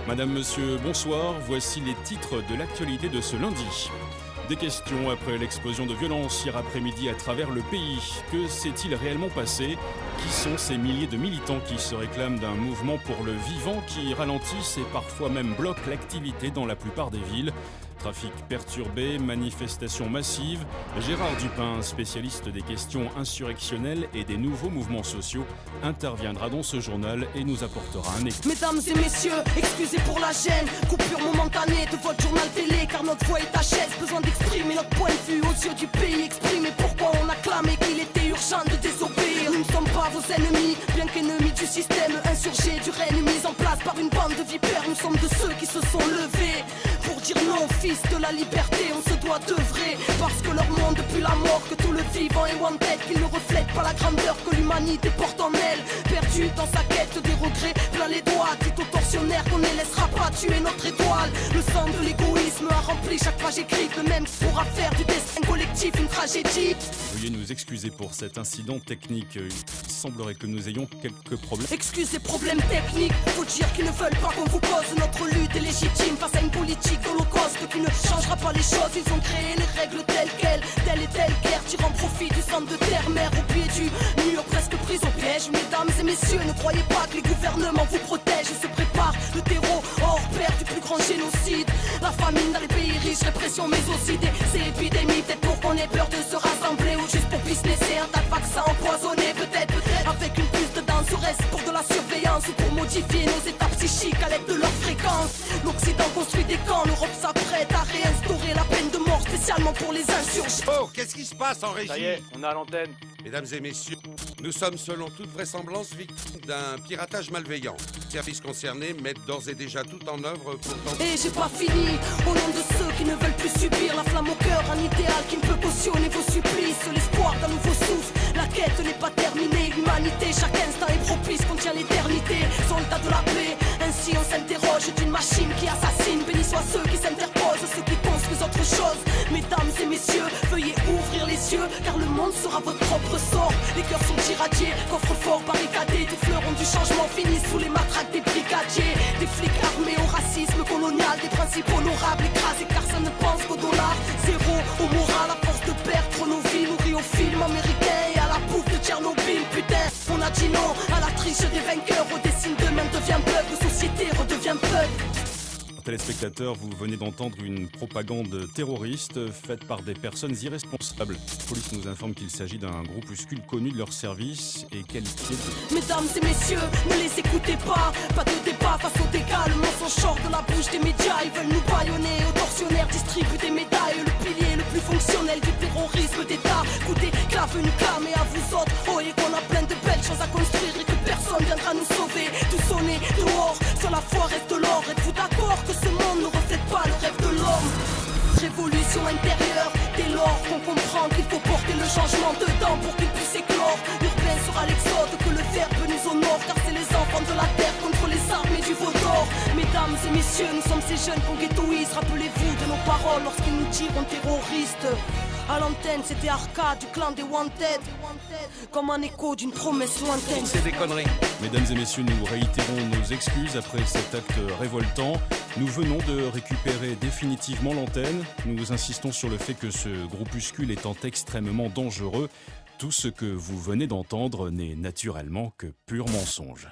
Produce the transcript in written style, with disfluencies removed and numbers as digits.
Madame, monsieur, bonsoir. Voici les titres de l'actualité de ce lundi. Des questions après l'explosion de violence hier après-midi à travers le pays. Que s'est-il réellement passé? Qui sont ces milliers de militants qui se réclament d'un mouvement pour le vivant qui ralentissent et parfois même bloquent l'activité dans la plupart des villes? Trafic perturbé, manifestations massives. Gérard Dupin, spécialiste des questions insurrectionnelles et des nouveaux mouvements sociaux, interviendra dans ce journal et nous apportera un écho. Mesdames et messieurs, excusez pour la gêne, coupure momentanée de votre journal télé, car notre voix est à chaise. Besoin d'exprimer notre point de vue aux yeux du pays, exprimer pourquoi on a clamé qu'il était urgent de désobéir. Nous ne sommes pas vos ennemis, bien qu'ennemis du système insurgé, du règne mis en place par une bande de vipères. Nous sommes de ceux qui se sont levés pour dire non, fils de la liberté, on se doit d'œuvrer. Parce que leur monde depuis la mort, que tout le vivant est wanted, qu'ils ne reflètent pas la grandeur que l'humanité porte en elle. Perdu dans sa quête des regrets, plein les doigts, dit aux tortionnaires qu'on ne laissera pas tuer notre étoile. Le sang de l'égoïsme a rempli chaque page écrite, le même pourra faire du destin collectif une tragédie. Veuillez nous excuser pour cet incident technique. Il semblerait que nous ayons quelques problèmes. Excusez, problèmes techniques, faut dire qu'ils ne veulent pas qu'on vous cause. Notre lutte est légitime face à une politique d'holocauste qui ne changera pas les choses. Ils ont créé les règles telles quelles, telle et telle guerre, tirant profit du sang de terre-mère au pied du mur, presque pris au piège. Mesdames et messieurs, ne croyez pas que les gouvernements vous protègent. Ils se préparent le terreau hors pair du plus grand génocide. La famine dans les pays riches, répression mais aussi ces épidémies. Peut-être pour qu'on ait peur de se rassembler ou juste pour businesser un tas de vaccins empoisonnés. Peut-être avec une puce dedans, serait-ce pour de la surveillance ou pour modifier nos états psychiques à l'aide de leur fréquence. L'Occident construit des camps, l'Europe s'apprête à réinstaurer la peine de mort spécialement pour les insurgés. Oh, qu'est-ce qui se passe en régie? Ça y est, on est à l'antenne. Mesdames et messieurs, nous sommes selon toute vraisemblance victimes d'un piratage malveillant. Les services concernés mettent d'ores et déjà tout en œuvre pour tenter... Et j'ai pas fini, au nom de ceux qui ne veulent plus subir la flamme au cœur, un idéal qui ne peut cautionner vos supplices. L'espoir d'un nouveau souffle, la quête n'est pas terminée. L'humanité, chaque instant est propice, contient l'éternité. Soldats de la paix, ainsi on s'interroge d'une machine qui assassine. Bénis soient ceux qui s'interposent, ceux qui construisent autre chose. Mesdames et messieurs, veuillez ouvrir les yeux, car le monde sera votre propre sort. Les cœurs sont irradiés, coffres forts barricadés. Tous fleurons du changement finissent sous les matraques des brigadiers. Des flics armés au racisme colonial, des principes honorables écrasés car ça ne pense qu'au dollar. Zéro au moral, à force de perdre nos vies, nourris au film américain et à la bouffe de Tchernobyl. Putain, on a dit non à la triche des vainqueurs, au dessin d'eux-mêmes devient bug, la société redevient peuple. Téléspectateurs, vous venez d'entendre une propagande terroriste faite par des personnes irresponsables. La police nous informe qu'il s'agit d'un groupuscule connu de leur service et qualifié de... Mesdames et messieurs, ne les écoutez pas. Pas de débat face aux dégâts, le mensonge sort de la bouche des médias. Ils veulent nous bâillonner, aux tortionnaires distribuent des médailles. Le pilier le plus fonctionnel du terrorisme d'État. Coûtez, clave une clame et à vous autres, oyez qu'on a plein de belles choses à construire et que personne viendra nous sauver. Tout sonner dehors, sur la foi reste de l'or. Êtes-vous d'accord que ce monde ne reflète pas le rêve de l'homme? Révolution intérieure, dès lors qu'on comprend qu'il faut porter le changement dedans pour qu'il puisse éclore. Urbain sera l'exode, que le verbe nous honore, car c'est les enfants de la terre contre les armées du veau d'or. Mesdames et messieurs, nous sommes ces jeunes qu'on ghettoise. Rappelez-vous de nos paroles lorsqu'ils nous diront terroristes. À l'antenne, c'était Arca du clan des Wanted, comme un écho d'une promesse lointaine. C'est des conneries. Mesdames et messieurs, nous réitérons nos excuses après cet acte révoltant. Nous venons de récupérer définitivement l'antenne. Nous insistons sur le fait que ce groupuscule étant extrêmement dangereux, tout ce que vous venez d'entendre n'est naturellement que pur mensonge.